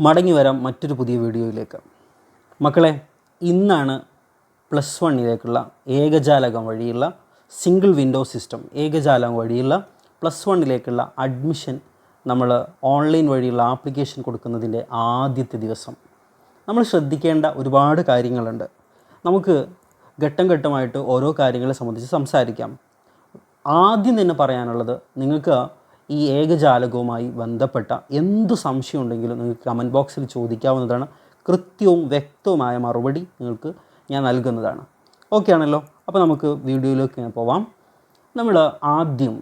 മടങ്ങി വരാം മറ്റൊരു പുതിയ വീഡിയോയിലേക്ക്. മക്കളെ, ഇന്നാണ് +1 ഏകജാലകം വഴിയുള്ള സിംഗിൾ വിൻഡോ സിസ്റ്റം ഏകജാലകം വഴിയുള്ള +1 അഡ്മിഷൻ നമ്മൾ ഓൺലൈൻ വഴിയുള്ള ആപ്ലിക്കേഷൻ കൊടുക്കുന്നതിൻ്റെ ആദ്യത്തെ ദിവസം. നമ്മൾ ശ്രദ്ധിക്കേണ്ട ഒരുപാട് കാര്യങ്ങളുണ്ട്. നമുക്ക് ഘട്ടം ഘട്ടമായിട്ട് ഓരോ കാര്യങ്ങളെ സംബന്ധിച്ച് സംസാരിക്കാം. ആദ്യം തന്നെ പറയാനുള്ളത്, നിങ്ങൾക്ക് ഈ ഏകജാലകവുമായി ബന്ധപ്പെട്ട എന്ത് സംശയം ഉണ്ടെങ്കിലും നിങ്ങൾക്ക് കമൻറ്റ് ബോക്സിൽ ചോദിക്കാവുന്നതാണ്. കൃത്യവും വ്യക്തവുമായ മറുപടി നിങ്ങൾക്ക് ഞാൻ നൽകുന്നതാണ്. ഓക്കെ ആണല്ലോ? അപ്പോൾ നമുക്ക് വീഡിയോയിലേക്ക് പോവാം. നമ്മൾ ആദ്യം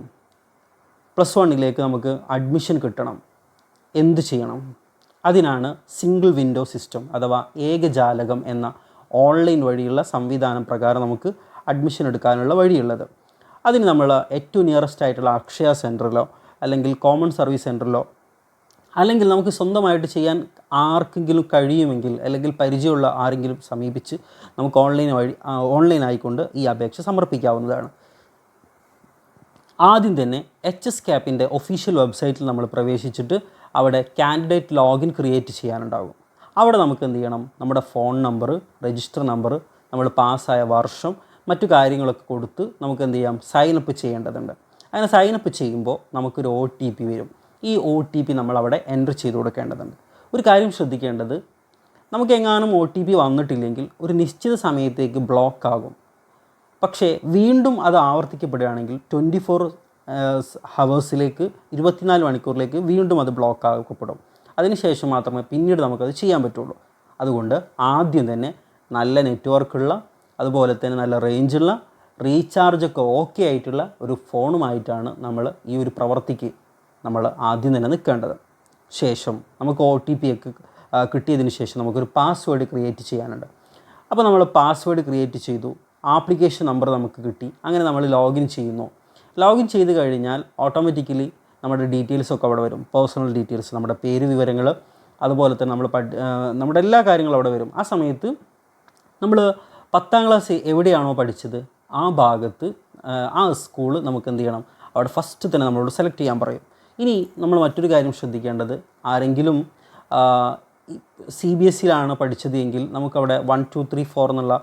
+1 നമുക്ക് അഡ്മിഷൻ കിട്ടണം. എന്ത് ചെയ്യണം? അതിനാണ് സിംഗിൾ വിൻഡോ സിസ്റ്റം അഥവാ ഏകജാലകം എന്ന ഓൺലൈൻ വഴിയുള്ള സംവിധാനം പ്രകാരം നമുക്ക് അഡ്മിഷൻ എടുക്കാനുള്ള വഴിയുള്ളത്. അതിന് നമ്മൾ ഏറ്റവും നിയറസ്റ്റ് ആയിട്ടുള്ള അക്ഷയ സെൻറ്ററിലോ അല്ലെങ്കിൽ കോമൺ സർവീസ് സെൻറ്ററിലോ അല്ലെങ്കിൽ നമുക്ക് സ്വന്തമായിട്ട് ചെയ്യാൻ ആർക്കെങ്കിലും കഴിയുമെങ്കിൽ അല്ലെങ്കിൽ പരിചയമുള്ള ആരെങ്കിലും സമീപിച്ച് നമുക്ക് ഓൺലൈൻ ആയിക്കൊണ്ട് ഈ അപേക്ഷ സമർപ്പിക്കാവുന്നതാണ്. ആദ്യം തന്നെ HSCAPൻ്റെ ഒഫീഷ്യൽ വെബ്സൈറ്റിൽ നമ്മൾ പ്രവേശിച്ചിട്ട് അവിടെ കാൻഡിഡേറ്റ് ലോഗിൻ ക്രിയേറ്റ് ചെയ്യാനുണ്ടാകും. അവിടെ നമുക്ക് എന്ത് ചെയ്യണം? നമ്മുടെ ഫോൺ നമ്പർ, രജിസ്റ്റർ നമ്പർ, നമ്മൾ പാസ്സായ വർഷം, മറ്റു കാര്യങ്ങളൊക്കെ കൊടുത്ത് നമുക്ക് എന്ത് ചെയ്യാം? സൈനപ്പ് ചെയ്യേണ്ടതുണ്ട്. അങ്ങനെ സൈനപ്പ് ചെയ്യുമ്പോൾ നമുക്കൊരു OTP വരും. ഈ OTP നമ്മളവിടെ എൻ്റർ ചെയ്ത് കൊടുക്കേണ്ടതുണ്ട്. ഒരു കാര്യം ശ്രദ്ധിക്കേണ്ടത്, നമുക്കെങ്ങാനും OTP വന്നിട്ടില്ലെങ്കിൽ ഒരു നിശ്ചിത സമയത്തേക്ക് ബ്ലോക്ക് ആകും. പക്ഷേ വീണ്ടും അത് ആവർത്തിക്കപ്പെടുകയാണെങ്കിൽ 24 ഹവേഴ്സിലേക്ക് 24 മണിക്കൂറിലേക്ക് വീണ്ടും അത് ബ്ലോക്ക് ആക്കപ്പെടും. അതിനുശേഷം മാത്രമേ പിന്നീട് നമുക്കത് ചെയ്യാൻ പറ്റുള്ളൂ. അതുകൊണ്ട് ആദ്യം തന്നെ നല്ല നെറ്റ്വർക്കുള്ള, അതുപോലെ തന്നെ നല്ല റേഞ്ചുള്ള, റീചാർജൊക്കെ ഓക്കെ ആയിട്ടുള്ള ഒരു ഫോണുമായിട്ടാണ് നമ്മൾ ഈ ഒരു പ്രവർത്തിക്ക് നമ്മൾ ആദ്യം തന്നെ നിൽക്കേണ്ടത്. ശേഷം നമുക്ക് OTP ഒക്കെ കിട്ടിയതിന് ശേഷം നമുക്കൊരു പാസ്വേഡ് ക്രിയേറ്റ് ചെയ്യാനുണ്ട്. അപ്പോൾ നമ്മൾ പാസ്വേഡ് ക്രിയേറ്റ് ചെയ്തു, ആപ്ലിക്കേഷൻ നമ്പർ നമുക്ക് കിട്ടി. അങ്ങനെ നമ്മൾ ലോഗിൻ ചെയ്യുന്നു. ലോഗിൻ ചെയ്ത് കഴിഞ്ഞാൽ ഓട്ടോമാറ്റിക്കലി നമ്മുടെ ഡീറ്റെയിൽസൊക്കെ അവിടെ വരും. പേഴ്സണൽ ഡീറ്റെയിൽസ്, നമ്മുടെ പേര് വിവരങ്ങൾ, അതുപോലെ തന്നെ നമ്മുടെ എല്ലാ കാര്യങ്ങളും അവിടെ വരും. ആ സമയത്ത് നമ്മൾ 10ാം ക്ലാസ് എവിടെയാണോ പഠിച്ചത് ആ ഭാഗത്ത് ആ സ്കൂൾ നമുക്ക് എന്ത് ചെയ്യണം? അവിടെ ഫസ്റ്റ് തന്നെ നമ്മളോട് സെലക്ട് ചെയ്യാൻ പറയും. ഇനി നമ്മൾ മറ്റൊരു കാര്യം ശ്രദ്ധിക്കേണ്ടത്, ആരെങ്കിലും CBSEയിലാണ് പഠിച്ചത് എങ്കിൽ നമുക്കവിടെ 1 2 3 4 എന്നുള്ള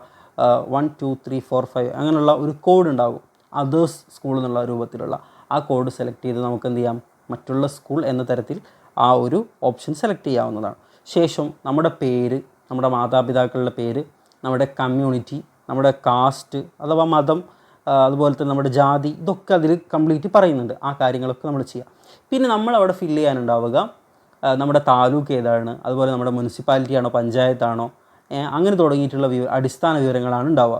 1 2 3 4 5 അങ്ങനെയുള്ള ഒരു കോഡ് ഉണ്ടാകും. അതേഴ്സ് സ്കൂൾ എന്നുള്ള രൂപത്തിലുള്ള ആ കോഡ് സെലക്ട് ചെയ്ത് നമുക്ക് എന്ത് ചെയ്യാം? മറ്റുള്ള സ്കൂൾ എന്ന തരത്തിൽ ആ ഒരു ഓപ്ഷൻ സെലക്ട് ചെയ്യാവുന്നതാണ്. ശേഷം നമ്മുടെ പേര്, നമ്മുടെ മാതാപിതാക്കളുടെ പേര്, നമ്മുടെ കമ്മ്യൂണിറ്റി, നമ്മുടെ കാസ്റ്റ് അഥവാ മതം, അതുപോലെ തന്നെ നമ്മുടെ ജാതി, ഇതൊക്കെ അതിൽ കംപ്ലീറ്റ് പറയുന്നുണ്ട്. ആ കാര്യങ്ങളൊക്കെ നമ്മൾ ചെയ്യാം. പിന്നെ നമ്മളവിടെ ഫില്ല് ചെയ്യാനുണ്ടാവുക നമ്മുടെ താലൂക്ക് ഏതാണ്, അതുപോലെ നമ്മുടെ മുനിസിപ്പാലിറ്റി ആണോ പഞ്ചായത്താണോ, അങ്ങനെ തുടങ്ങിയിട്ടുള്ള അടിസ്ഥാന വിവരങ്ങളാണ് ഉണ്ടാവുക.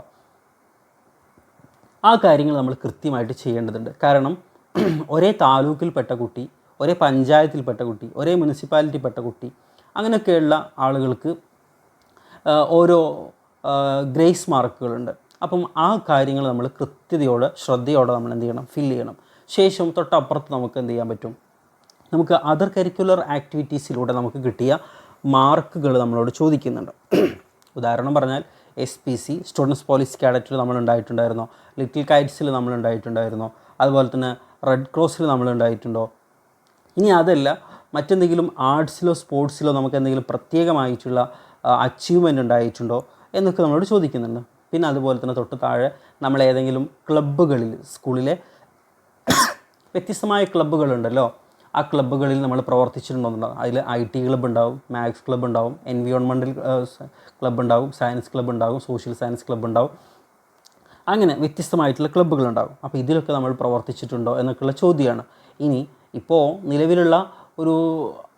ആ കാര്യങ്ങൾ നമ്മൾ കൃത്യമായിട്ട് ചെയ്യേണ്ടതുണ്ട്. കാരണം ഒരേ താലൂക്കിൽപ്പെട്ട കുട്ടി, ഒരേ പഞ്ചായത്തിൽപ്പെട്ട കുട്ടി, ഒരേ മുനിസിപ്പാലിറ്റിപ്പെട്ട കുട്ടി, അങ്ങനെയൊക്കെയുള്ള ആളുകൾക്ക് ഓരോ ഗ്രേസ് മാർക്കുകളുണ്ട്. അപ്പം ആ കാര്യങ്ങൾ നമ്മൾ കൃത്യതയോടെ ശ്രദ്ധയോടെ നമ്മൾ എന്ത് ചെയ്യണം? ഫില്ല് ചെയ്യണം. ശേഷം തൊട്ടപ്പുറത്ത് നമുക്ക് എന്ത് ചെയ്യാൻ പറ്റും? നമുക്ക് അതർ കരിക്കുലർ ആക്ടിവിറ്റീസിലൂടെ നമുക്ക് കിട്ടിയ മാർക്കുകൾ നമ്മളോട് ചോദിക്കുന്നുണ്ട്. ഉദാഹരണം പറഞ്ഞാൽ SPC സ്റ്റുഡൻസ് പോലീസ് കാഡറ്റിൽ നമ്മളുണ്ടായിട്ടുണ്ടായിരുന്നോ, ലിറ്റിൽ കൈറ്റ്സിൽ നമ്മളുണ്ടായിട്ടുണ്ടായിരുന്നോ, അതുപോലെ തന്നെ റെഡ് ക്രോസിൽ നമ്മളുണ്ടായിട്ടുണ്ടോ, ഇനി അതല്ല മറ്റെന്തെങ്കിലും ആർട്സിലോ സ്പോർട്സിലോ നമുക്ക് എന്തെങ്കിലും പ്രത്യേകമായിട്ടുള്ള അച്ചീവ്മെൻ്റ് ഉണ്ടായിട്ടുണ്ടോ എന്നൊക്കെ നമ്മളോട് ചോദിക്കുന്നുണ്ട്. പിന്നെ അതുപോലെ തന്നെ തൊട്ട് താഴെ നമ്മൾ ഏതെങ്കിലും ക്ലബ്ബുകളിൽ, സ്കൂളിലെ വ്യത്യസ്തമായ ക്ലബ്ബുകളുണ്ടല്ലോ, ആ ക്ലബ്ബുകളിൽ നമ്മൾ പ്രവർത്തിച്ചിട്ടുണ്ടോന്നുണ്ടാവും. അതിൽ IT ക്ലബ്ബ് ഉണ്ടാവും, മാത്സ് ക്ലബ്ബ് ഉണ്ടാവും, എൻവിയോൺമെൻറ്റൽ ക്ലബ്ബ് ഉണ്ടാവും, സയൻസ് ക്ലബ്ബ് ഉണ്ടാവും, സോഷ്യൽ സയൻസ് ക്ലബ്ബ് ഉണ്ടാവും. അങ്ങനെ വ്യത്യസ്തമായിട്ടുള്ള ക്ലബ്ബുകളുണ്ടാകും. അപ്പോൾ ഇതിലൊക്കെ നമ്മൾ പ്രവർത്തിച്ചിട്ടുണ്ടോ എന്നൊക്കെയുള്ള ചോദ്യമാണ്. ഇനി ഇപ്പോൾ നിലവിലുള്ള ഒരു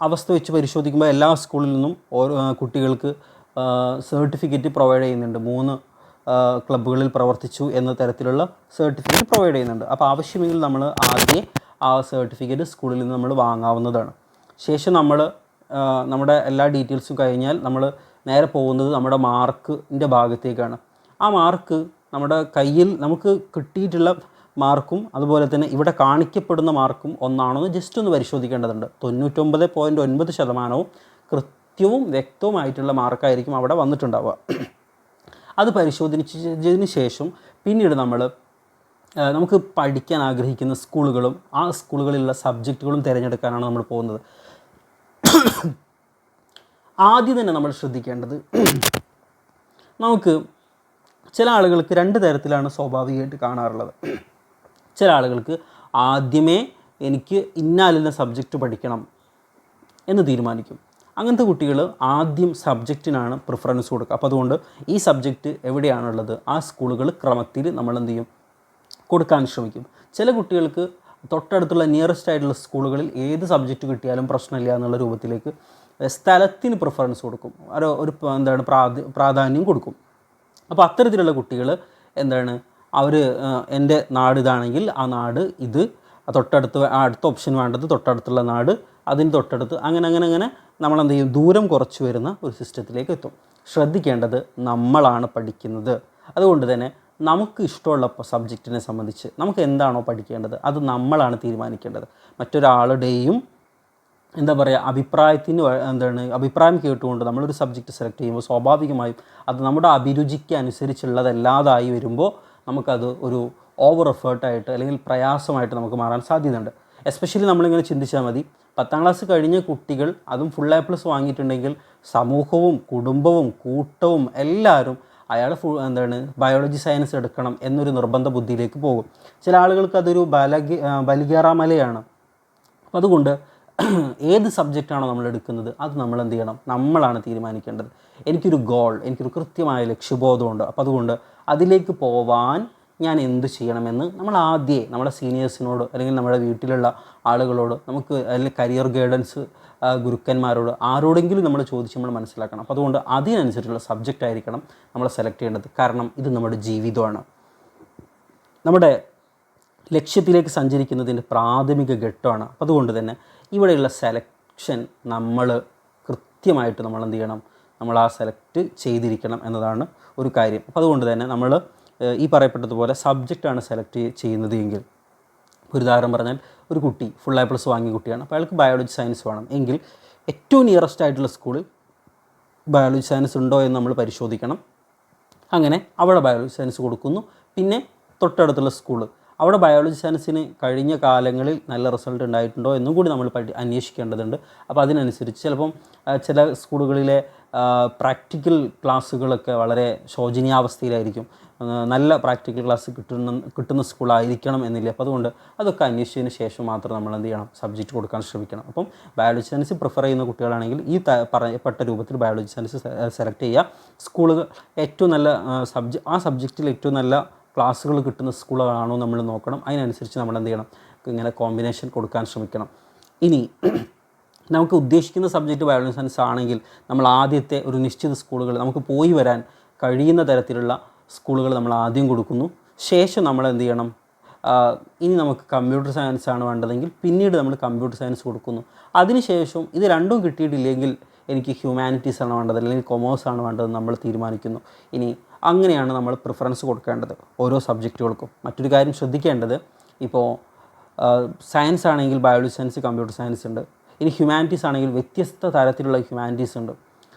അവസ്ഥ വെച്ച് പരിശോധിക്കുമ്പോൾ എല്ലാ സ്കൂളിൽ നിന്നും ഓരോ കുട്ടികൾക്ക് സർട്ടിഫിക്കറ്റ് പ്രൊവൈഡ് ചെയ്യുന്നുണ്ട്. 3 ക്ലബ്ബുകളിൽ പ്രവർത്തിച്ചു എന്ന തരത്തിലുള്ള സർട്ടിഫിക്കറ്റ് പ്രൊവൈഡ് ചെയ്യുന്നുണ്ട്. അപ്പോൾ ആവശ്യമെങ്കിൽ നമ്മൾ ആദ്യം ആ സർട്ടിഫിക്കറ്റ് സ്കൂളിൽ നിന്ന് നമ്മൾ വാങ്ങാവുന്നതാണ്. ശേഷം നമ്മുടെ എല്ലാ ഡീറ്റെയിൽസും കഴിഞ്ഞാൽ നമ്മൾ നേരെ പോകുന്നത് നമ്മുടെ മാർക്കിൻ്റെ ഭാഗത്തേക്കാണ്. ആ മാർക്ക് നമ്മുടെ കയ്യിൽ നമുക്ക് കിട്ടിയിട്ടുള്ള മാർക്കും അതുപോലെ തന്നെ ഇവിടെ കാണിക്കപ്പെടുന്ന മാർക്കും ഒന്നാണോ എന്ന് ജസ്റ്റ് ഒന്ന് പരിശോധിക്കേണ്ടതുണ്ട്. 99.9% കൃത്യവും വ്യക്തവുമായിട്ടുള്ള മാർക്കായിരിക്കും അവിടെ വന്നിട്ടുണ്ടാവുക. അത് പരിശോധിച്ചതിന് ശേഷം പിന്നീട് നമുക്ക് പഠിക്കാൻ ആഗ്രഹിക്കുന്ന സ്കൂളുകളും ആ സ്കൂളുകളിലുള്ള സബ്ജക്റ്റുകളും തിരഞ്ഞെടുക്കാനാണ് നമ്മൾ പോകുന്നത്. ആദ്യം തന്നെ നമ്മൾ ശ്രദ്ധിക്കേണ്ടത്, നമുക്ക് ചില ആളുകൾക്ക് രണ്ട് തരത്തിലാണ് സ്വാഭാവികമായിട്ട് കാണാറുള്ളത്. ചില ആളുകൾക്ക് ആദ്യമേ എനിക്ക് ഇന്നാലിന്ന സബ്ജക്റ്റ് പഠിക്കണം എന്ന് തീരുമാനിക്കും. അങ്ങനത്തെ കുട്ടികൾ ആദ്യം സബ്ജക്റ്റിനാണ് പ്രിഫറൻസ് കൊടുക്കുക. അപ്പോൾ അതുകൊണ്ട് ഈ സബ്ജക്റ്റ് എവിടെയാണുള്ളത് ആ സ്കൂളുകൾ ക്രമത്തിൽ നമ്മൾ എന്ത് ചെയ്യും, കൊടുക്കാൻ ശ്രമിക്കും. ചില കുട്ടികൾക്ക് തൊട്ടടുത്തുള്ള നിയറസ്റ്റ് ആയിട്ടുള്ള സ്കൂളുകളിൽ ഏത് സബ്ജക്റ്റ് കിട്ടിയാലും പ്രശ്നമില്ല എന്നുള്ള രൂപത്തിലേക്ക് സ്ഥലത്തിന് പ്രിഫറൻസ് കൊടുക്കും, ഒരു പ്രാധാന്യം കൊടുക്കും. അപ്പോൾ അത്തരത്തിലുള്ള കുട്ടികൾ അവർ എൻ്റെ നാട് ഇതാണെങ്കിൽ ആ നാട് ഇത്, അടുത്ത ഓപ്ഷൻ വേണ്ടത് തൊട്ടടുത്തുള്ള നാട്, അതിന് തൊട്ടടുത്ത്, അങ്ങനെ നമ്മളെന്ത് ചെയ്യും, ദൂരം കുറച്ച് വരുന്ന ഒരു സിസ്റ്റത്തിലേക്ക് എത്തും. ശ്രദ്ധിക്കേണ്ടത് നമ്മളാണ് പഠിക്കുന്നത്. അതുകൊണ്ട് തന്നെ നമുക്ക് ഇഷ്ടമുള്ള സബ്ജക്റ്റിനെ സംബന്ധിച്ച് നമുക്ക് എന്താണോ പഠിക്കേണ്ടത് അത് നമ്മളാണ് തീരുമാനിക്കേണ്ടത്. മറ്റൊരാളുടെയും അഭിപ്രായം കേട്ടുകൊണ്ട് നമ്മളൊരു സബ്ജക്റ്റ് സെലക്ട് ചെയ്യുമ്പോൾ സ്വാഭാവികമായും അത് നമ്മുടെ അഭിരുചിക്ക് അനുസരിച്ചുള്ളതല്ലാതായി വരുമ്പോൾ നമുക്കത് ഒരു ഓവർ എഫേർട്ടായിട്ട് അല്ലെങ്കിൽ പ്രയാസമായിട്ട് നമുക്ക് മാറാൻ സാധ്യതയുണ്ട്. എസ്പെഷ്യലി നമ്മളിങ്ങനെ ചിന്തിച്ചാൽ മതി, 10ാം ക്ലാസ് കഴിഞ്ഞ കുട്ടികൾ അതും ഫുൾ A+ വാങ്ങിയിട്ടുണ്ടെങ്കിൽ സമൂഹവും കുടുംബവും കൂട്ടവും എല്ലാവരും അയാൾ ബയോളജി സയൻസ് എടുക്കണം എന്നൊരു നിർബന്ധ ബുദ്ധിയിലേക്ക് പോകും. ചില ആളുകൾക്ക് അതൊരു ബലികേറാമലയാണ്. അപ്പോൾ അതുകൊണ്ട് ഏത് സബ്ജക്റ്റാണോ നമ്മൾ എടുക്കുന്നത് അത് നമ്മൾ എന്ത് ചെയ്യണം, നമ്മളാണ് തീരുമാനിക്കേണ്ടത്. എനിക്കൊരു ഗോൾ, എനിക്കൊരു കൃത്യമായ ലക്ഷ്യബോധമുണ്ട്. അപ്പോൾ അതുകൊണ്ട് അതിലേക്ക് പോവാൻ ഞാൻ എന്ത് ചെയ്യണമെന്ന് നമ്മൾ ആദ്യമേ നമ്മുടെ സീനിയേഴ്സിനോട് അല്ലെങ്കിൽ നമ്മുടെ വീട്ടിലുള്ള ആളുകളോട് അല്ലെങ്കിൽ കരിയർ ഗൈഡൻസ് ഗുരുക്കന്മാരോട് ആരോടെങ്കിലും നമ്മൾ ചോദിച്ച് നമ്മൾ മനസ്സിലാക്കണം. അപ്പോൾ അതുകൊണ്ട് അതിനനുസരിച്ചുള്ള സബ്ജക്റ്റ് ആയിരിക്കണം നമ്മൾ സെലക്ട് ചെയ്യേണ്ടത്. കാരണം ഇത് നമ്മുടെ ജീവിതമാണ്. നമ്മുടെ ലക്ഷ്യത്തിലേക്ക് സഞ്ചരിക്കുന്നതിൻ്റെ പ്രാഥമിക ഘട്ടമാണ്. അപ്പോൾ അതുകൊണ്ട് തന്നെ ഇവിടെയുള്ള സെലക്ഷൻ നമ്മൾ കൃത്യമായിട്ട് നമ്മൾ എന്ത് ചെയ്യണം, നമ്മൾ ആ സെലക്ട് ചെയ്തിരിക്കണം എന്നതാണ് ഒരു കാര്യം. അപ്പോൾ അതുകൊണ്ട് തന്നെ നമ്മൾ ഈ പറയപ്പെട്ടതുപോലെ സബ്ജക്റ്റാണ് സെലക്ട് ചെയ്യുന്നത് എങ്കിൽ, ഒരു ഉദാഹരണം പറഞ്ഞാൽ ഒരു കുട്ടി ഫുൾ A+ വാങ്ങിയ കുട്ടിയാണ്, അപ്പോൾ അയാൾക്ക് ബയോളജി സയൻസ് വേണം എങ്കിൽ ഏറ്റവും നിയറസ്റ്റ് ആയിട്ടുള്ള സ്കൂളിൽ ബയോളജി സയൻസ് ഉണ്ടോ എന്ന് നമ്മൾ പരിശോധിക്കണം. അങ്ങനെ അവിടെ ബയോളജി സയൻസ് കൊടുക്കുന്നു. പിന്നെ തൊട്ടടുത്തുള്ള സ്കൂൾ അവിടെ ബയോളജി സയൻസിന് കഴിഞ്ഞ കാലങ്ങളിൽ നല്ല റിസൾട്ട് ഉണ്ടായിട്ടുണ്ടോ എന്നും കൂടി നമ്മൾ അന്വേഷിക്കേണ്ടതുണ്ട്. അപ്പോൾ അതിനനുസരിച്ച് ചിലപ്പം ചില സ്കൂളുകളിലെ പ്രാക്ടിക്കൽ ക്ലാസ്സുകളൊക്കെ വളരെ ശോചനീയാവസ്ഥയിലായിരിക്കും. നല്ല പ്രാക്ടിക്കൽ ക്ലാസ് കിട്ടുന്ന സ്കൂളായിരിക്കണം എന്നില്ല. അപ്പോൾ അതുകൊണ്ട് അതൊക്കെ അന്വേഷിച്ചതിന് ശേഷം മാത്രം നമ്മൾ എന്ത് ചെയ്യണം, സബ്ജക്റ്റ് കൊടുക്കാൻ ശ്രമിക്കണം. അപ്പം ബയോളജി സയൻസ് പ്രിഫർ ചെയ്യുന്ന കുട്ടികളാണെങ്കിൽ ഈ പറയപ്പെട്ട രൂപത്തിൽ ബയോളജി സയൻസ് സെലക്ട് ചെയ്യുക. സ്കൂളുകൾ ഏറ്റവും നല്ല ആ സബ്ജക്റ്റിൽ ഏറ്റവും നല്ല ക്ലാസ്സുകൾ കിട്ടുന്ന സ്കൂളുകളാണോ നമ്മൾ നോക്കണം. അതിനനുസരിച്ച് നമ്മൾ എന്ത് ചെയ്യണം, ഇങ്ങനെ കോമ്പിനേഷൻ കൊടുക്കാൻ ശ്രമിക്കണം. ഇനി നമുക്ക് ഉദ്ദേശിക്കുന്ന സബ്ജക്റ്റ് ബയോളജി സയൻസ് ആണെങ്കിൽ നമ്മൾ ആദ്യത്തെ ഒരു നിശ്ചിത സ്കൂളുകൾ നമുക്ക് പോയി വരാൻ കഴിയുന്ന തരത്തിലുള്ള സ്കൂളുകൾ നമ്മൾ ആദ്യം കൊടുക്കുന്നു. ശേഷം നമ്മൾ എന്ത് ചെയ്യണം, ഇനി നമുക്ക് കമ്പ്യൂട്ടർ സയൻസ് ആണ് വേണ്ടതെങ്കിൽ പിന്നീട് നമ്മൾ കമ്പ്യൂട്ടർ സയൻസ് കൊടുക്കുന്നു. അതിനുശേഷം ഇത് രണ്ടും കിട്ടിയിട്ടില്ലെങ്കിൽ എനിക്ക് ഹ്യൂമാനിറ്റീസ് ആണ് വേണ്ടത് അല്ലെങ്കിൽ കൊമേഴ്സ് ആണ് വേണ്ടത് നമ്മൾ തീരുമാനിക്കുന്നു. ഇനി അങ്ങനെയാണ് നമ്മൾ പ്രിഫറൻസ് കൊടുക്കേണ്ടത് ഓരോ സബ്ജക്റ്റുകൾക്കും. മറ്റൊരു കാര്യം ശ്രദ്ധിക്കേണ്ടത്, ഇപ്പോൾ സയൻസ് ആണെങ്കിൽ ബയോളജി സയൻസ്, കമ്പ്യൂട്ടർ സയൻസ് ഉണ്ട്. ഇനി ഹ്യൂമാനിറ്റീസ് ആണെങ്കിൽ വ്യത്യസ്ത തരത്തിലുള്ള ഹ്യൂമാനിറ്റീസ് ഉണ്ട്.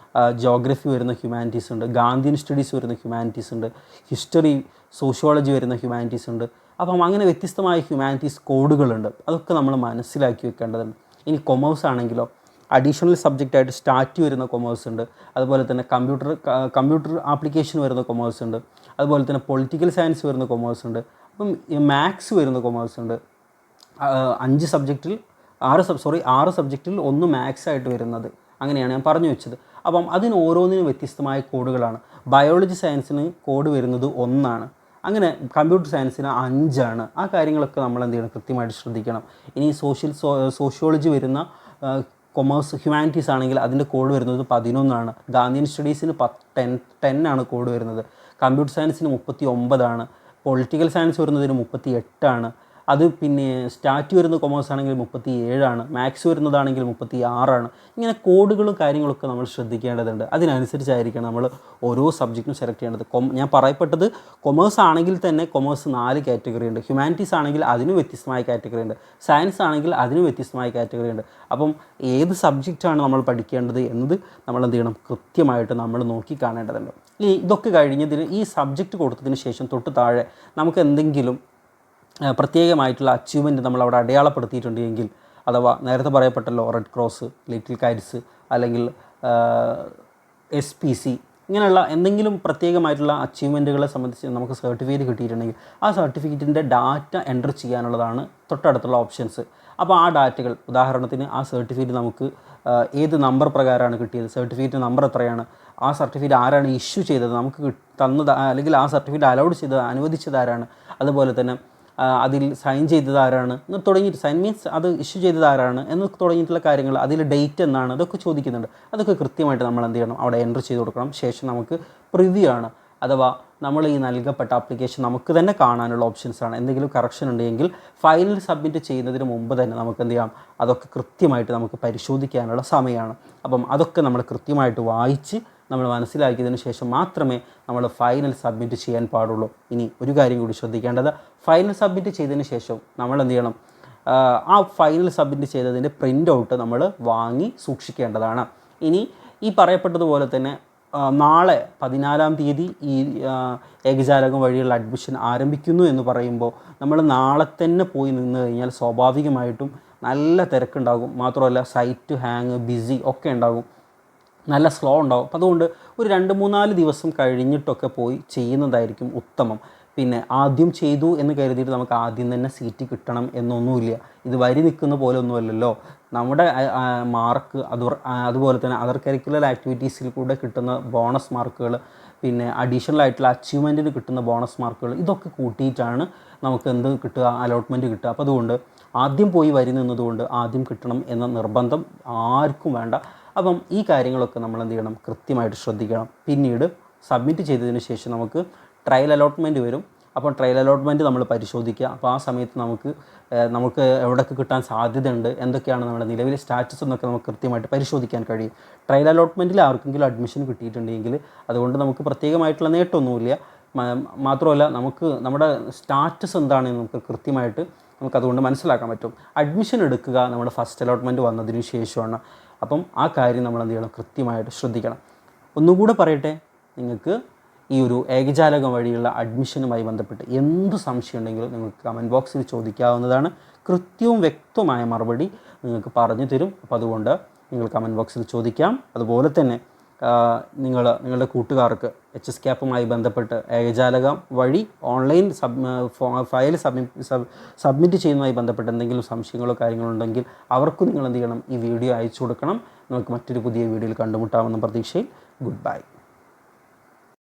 ജോഗ്രഫി വരുന്ന ഹ്യൂമാനിറ്റീസ് ഉണ്ട്, ഗാന്ധിയൻ സ്റ്റഡീസ് വരുന്ന ഹ്യൂമാനിറ്റീസ് ഉണ്ട്, ഹിസ്റ്ററി സോഷ്യോളജി വരുന്ന ഹ്യൂമാനിറ്റീസ് ഉണ്ട്. അപ്പം അങ്ങനെ വ്യത്യസ്തമായ ഹ്യൂമാനിറ്റീസ് കോഡുകളുണ്ട്. അതൊക്കെ നമ്മൾ മനസ്സിലാക്കി വെക്കേണ്ടതുണ്ട്. ഇനി കൊമേഴ്സ് ആണെങ്കിലോ അഡീഷണൽ സബ്ജക്റ്റായിട്ട് സ്റ്റാറ്റി വരുന്ന കൊമേഴ്സ് ഉണ്ട്. അതുപോലെ തന്നെ കമ്പ്യൂട്ടർ ആപ്ലിക്കേഷൻ വരുന്ന കൊമേഴ്സ് ഉണ്ട്. അതുപോലെ തന്നെ പൊളിറ്റിക്കൽ സയൻസ് വരുന്ന കൊമേഴ്സ് ഉണ്ട്. അപ്പം മാത്സ് വരുന്ന കൊമേഴ്സ് ഉണ്ട്. 6 സബ്ജക്റ്റിൽ 1 മാത്സ് ആയിട്ട് വരുന്നത്. അങ്ങനെയാണ് ഞാൻ പറഞ്ഞു വെച്ചത്. അപ്പം അതിന് ഓരോന്നിനും വ്യത്യസ്തമായ കോഡുകളാണ്. ബയോളജി സയൻസിന് കോഡ് വരുന്നത് 1 അങ്ങനെ കമ്പ്യൂട്ടർ സയൻസിന് 5. ആ കാര്യങ്ങളൊക്കെ നമ്മൾ എന്ത് ചെയ്യണം, കൃത്യമായിട്ട് ശ്രദ്ധിക്കണം. ഇനി സോഷ്യോളജി വരുന്ന കൊമേഴ്സ് ഹ്യൂമാനിറ്റീസ് ആണെങ്കിൽ അതിൻ്റെ കോഡ് വരുന്നത് 11. ഗാന്ധിയൻ സ്റ്റഡീസിന് 10 കോഡ് വരുന്നത്. കമ്പ്യൂട്ടർ സയൻസിന് 39. പൊളിറ്റിക്കൽ സയൻസ് വരുന്നതിന് 38. അത് പിന്നെ സ്റ്റാറ്റി വരുന്ന കൊമേഴ്സ് ആണെങ്കിൽ 37. മാത്സ് വരുന്നതാണെങ്കിൽ 36. ഇങ്ങനെ കോഡുകളും കാര്യങ്ങളൊക്കെ നമ്മൾ ശ്രദ്ധിക്കേണ്ടതുണ്ട്. അതിനനുസരിച്ചായിരിക്കണം നമ്മൾ ഓരോ സബ്ജക്റ്റും സെലക്ട് ചെയ്യേണ്ടത്. ഞാൻ പറയപ്പെട്ടത് കൊമേഴ്സ് ആണെങ്കിൽ തന്നെ കൊമേഴ്സ് 4 കാറ്റഗറി ഉണ്ട്. ഹ്യൂമാനിറ്റീസ് ആണെങ്കിൽ അതിനും വ്യത്യസ്തമായ കാറ്റഗറി ഉണ്ട്. സയൻസ് ആണെങ്കിൽ അതിനും വ്യത്യസ്തമായ കാറ്റഗറി ഉണ്ട്. അപ്പം ഏത് സബ്ജക്റ്റാണ് നമ്മൾ പഠിക്കേണ്ടത് എന്നത് നമ്മൾ എന്ത് ചെയ്യണം, കൃത്യമായിട്ട് നമ്മൾ നോക്കി കാണേണ്ടതുണ്ട്. ഇതൊക്കെ കഴിഞ്ഞതിന് ഈ സബ്ജക്റ്റ് കൊടുത്തതിന് ശേഷം തൊട്ട് താഴെ നമുക്ക് എന്തെങ്കിലും പ്രത്യേകമായിട്ടുള്ള അച്ചീവ്മെൻറ്റ് നമ്മൾ അവിടെ അടയാളപ്പെടുത്തിയിട്ടുണ്ടെങ്കിൽ, അഥവാ നേരത്തെ പറയപ്പെട്ടല്ലോ റെഡ് ക്രോസ്, ലിറ്റിൽ കൈറ്റ്സ് അല്ലെങ്കിൽ SPC ഇങ്ങനെയുള്ള എന്തെങ്കിലും പ്രത്യേകമായിട്ടുള്ള അച്ചീവ്മെൻറ്റുകളെ സംബന്ധിച്ച് നമുക്ക് സർട്ടിഫിക്കറ്റ് കിട്ടിയിട്ടുണ്ടെങ്കിൽ ആ സർട്ടിഫിക്കറ്റിൻ്റെ ഡാറ്റ എൻ്റർ ചെയ്യാനുള്ളതാണ് തൊട്ടടുത്തുള്ള ഓപ്ഷൻസ്. അപ്പോൾ ആ ഡാറ്റകൾ, ഉദാഹരണത്തിന് ആ സർട്ടിഫിക്കറ്റ് നമുക്ക് ഏത് നമ്പർ പ്രകാരമാണ് കിട്ടിയത്, സർട്ടിഫിക്കറ്റ് നമ്പർ എത്രയാണ്, ആ സർട്ടിഫിക്കറ്റ് ആരാണ് ഇഷ്യൂ ചെയ്തത്, നമുക്ക് തന്നത് അല്ലെങ്കിൽ ആ സർട്ടിഫിക്കറ്റ് അലൗഡ് ചെയ്തത് അനുവദിച്ചത് ആരാണ്, അതുപോലെ തന്നെ അതിൽ സൈൻ ചെയ്തത് ആരാണ് എന്ന് തുടങ്ങിയിട്ട്, സൈൻ മീൻസ് അത് ഇഷ്യൂ ചെയ്തത് ആരാണ് എന്ന് തുടങ്ങിയിട്ടുള്ള കാര്യങ്ങൾ, അതിൽ ഡേറ്റ് എന്നാണ്, അതൊക്കെ ചോദിക്കുന്നുണ്ട്. അതൊക്കെ കൃത്യമായിട്ട് നമ്മൾ എന്ത് ചെയ്യണം, അവിടെ എൻ്റർ ചെയ്ത് കൊടുക്കണം. ശേഷം നമുക്ക് പ്രിവ്യൂ ആണ്, അഥവാ നമ്മൾ ഈ നൽകപ്പെട്ട ആപ്ലിക്കേഷൻ നമുക്ക് തന്നെ കാണാനുള്ള ഓപ്ഷൻസാണ്. എന്തെങ്കിലും കറക്ഷൻ ഉണ്ടെങ്കിൽ ഫൈനൽ സബ്മിറ്റ് ചെയ്യുന്നതിന് മുമ്പ് തന്നെ നമുക്ക് എന്ത് ചെയ്യാം, അതൊക്കെ കൃത്യമായിട്ട് നമുക്ക് പരിശോധിക്കാനുള്ള സമയമാണ്. അപ്പം അതൊക്കെ നമ്മൾ കൃത്യമായിട്ട് വായിച്ച് നമ്മൾ മനസ്സിലാക്കിയതിന് ശേഷം മാത്രമേ നമ്മൾ ഫൈനൽ സബ്മിറ്റ് ചെയ്യാൻ പാടുള്ളൂ. ഇനി ഒരു കാര്യം കൂടി ശ്രദ്ധിക്കേണ്ടത്, ഫൈനൽ സബ്മിറ്റ് ചെയ്തതിന് ശേഷം നമ്മൾ എന്ത് ചെയ്യണം, ആ ഫൈനൽ സബ്മിറ്റ് ചെയ്തതിൻ്റെ പ്രിൻ്റ് ഔട്ട് നമ്മൾ വാങ്ങി സൂക്ഷിക്കേണ്ടതാണ്. ഇനി ഈ പറയപ്പെട്ടതുപോലെ തന്നെ നാളെ 14-ാം തീയതി ഈ ഏകജാലകം വഴിയുള്ള അഡ്മിഷൻ ആരംഭിക്കുന്നു എന്ന് പറയുമ്പോൾ നമ്മൾ നാളെ തന്നെ പോയി നിന്ന് കഴിഞ്ഞാൽ സ്വാഭാവികമായിട്ടും നല്ല തിരക്കുണ്ടാകും. മാത്രമല്ല സൈറ്റ് ഹാങ്, ബിസി ഒക്കെ ഉണ്ടാകും, നല്ല സ്ലോ ഉണ്ടാകും. അപ്പോൾ അതുകൊണ്ട് ഒരു 2-3-4 ദിവസം കഴിഞ്ഞിട്ടൊക്കെ പോയി ചെയ്യുന്നതായിരിക്കും ഉത്തമം. പിന്നെ ആദ്യം ചെയ്തു എന്ന് കരുതിയിട്ട് നമുക്ക് ആദ്യം തന്നെ സീറ്റ് കിട്ടണം എന്നൊന്നുമില്ല. ഇത് വരി നിൽക്കുന്ന പോലെ ഒന്നുമല്ലല്ലോ. നമ്മുടെ മാർക്ക് അതുപോലെ തന്നെ അതർ കരിക്കുലർ ആക്ടിവിറ്റീസിൽ കൂടെ കിട്ടുന്ന ബോണസ് മാർക്കുകൾ, പിന്നെ അഡീഷണൽ ആയിട്ടുള്ള അച്ചീവ്മെൻറ്റിന് കിട്ടുന്ന ബോണസ് മാർക്കുകൾ, ഇതൊക്കെ കൂട്ടിയിട്ടാണ് നമുക്ക് എന്ത് കിട്ടുക, അലോട്ട്മെൻറ്റ് കിട്ടുക. അപ്പോൾ അതുകൊണ്ട് ആദ്യം പോയി വരി നിന്നതുകൊണ്ട് ആദ്യം കിട്ടണം എന്ന നിർബന്ധം ആർക്കും വേണ്ട. അപ്പം ഈ കാര്യങ്ങളൊക്കെ നമ്മൾ എന്ത് ചെയ്യണം, കൃത്യമായിട്ട് ശ്രദ്ധിക്കണം. പിന്നീട് സബ്മിറ്റ് ചെയ്തതിന് ശേഷം നമുക്ക് ട്രയൽ അലോട്ട്മെൻറ്റ് വരും. അപ്പോൾ ട്രയൽ അലോട്ട്മെൻറ്റ് നമ്മൾ പരിശോധിക്കുക. അപ്പോൾ ആ സമയത്ത് നമുക്ക് എവിടെയൊക്കെ കിട്ടാൻ സാധ്യതയുണ്ട്, എന്തൊക്കെയാണ് നമ്മുടെ നിലവിലെ സ്റ്റാറ്റസ് എന്നൊക്കെ നമുക്ക് കൃത്യമായിട്ട് പരിശോധിക്കാൻ കഴിയും. ട്രയൽ അലോട്ട്മെൻറ്റിൽ ആർക്കെങ്കിലും അഡ്മിഷൻ കിട്ടിയിട്ടുണ്ടെങ്കിൽ അതുകൊണ്ട് നമുക്ക് പ്രത്യേകമായിട്ടുള്ള നേട്ടമൊന്നുമില്ല. മാത്രമല്ല നമ്മുടെ സ്റ്റാറ്റസ് എന്താണെന്ന് നമുക്ക് കൃത്യമായിട്ട് നമുക്കതുകൊണ്ട് മനസ്സിലാക്കാൻ പറ്റും. അഡ്മിഷൻ എടുക്കുക നമ്മുടെ ഫസ്റ്റ് അലോട്ട്മെൻറ്റ് വന്നതിന് ശേഷമാണ്. അപ്പം ആ കാര്യം നമ്മൾ എന്ത് ചെയ്യണം, കൃത്യമായിട്ട് ശ്രദ്ധിക്കണം. ഒന്നുകൂടെ പറയട്ടെ, നിങ്ങൾക്ക് ഈ ഒരു ഏകജാലകം വഴിയുള്ള അഡ്മിഷനുമായി ബന്ധപ്പെട്ട് എന്ത് സംശയം ഉണ്ടെങ്കിലും നിങ്ങൾക്ക് കമൻറ്റ് ബോക്സിൽ ചോദിക്കാവുന്നതാണ്. കൃത്യവും വ്യക്തമായ മറുപടി നിങ്ങൾക്ക് പറഞ്ഞു തരും. അപ്പോൾ അതുകൊണ്ട് നിങ്ങൾ കമൻറ്റ് ബോക്സിൽ ചോദിക്കാം. അതുപോലെ തന്നെ നിങ്ങളുടെ കൂട്ടുകാർക്ക് HSCAPുമായി ബന്ധപ്പെട്ട് ഏകജാലകം വഴി ഓൺലൈൻ ഫയൽ സബ്മിറ്റ് ചെയ്യുന്നതുമായി ബന്ധപ്പെട്ട് എന്തെങ്കിലും സംശയങ്ങളോ കാര്യങ്ങളോ ഉണ്ടെങ്കിൽ അവർക്കും നിങ്ങൾ എന്ത് ചെയ്യണം, ഈ വീഡിയോ അയച്ചു കൊടുക്കണം. നമുക്ക് മറ്റൊരു പുതിയ വീഡിയോയിൽ കണ്ടുമുട്ടാമെന്ന പ്രതീക്ഷയിൽ ഗുഡ് ബൈ.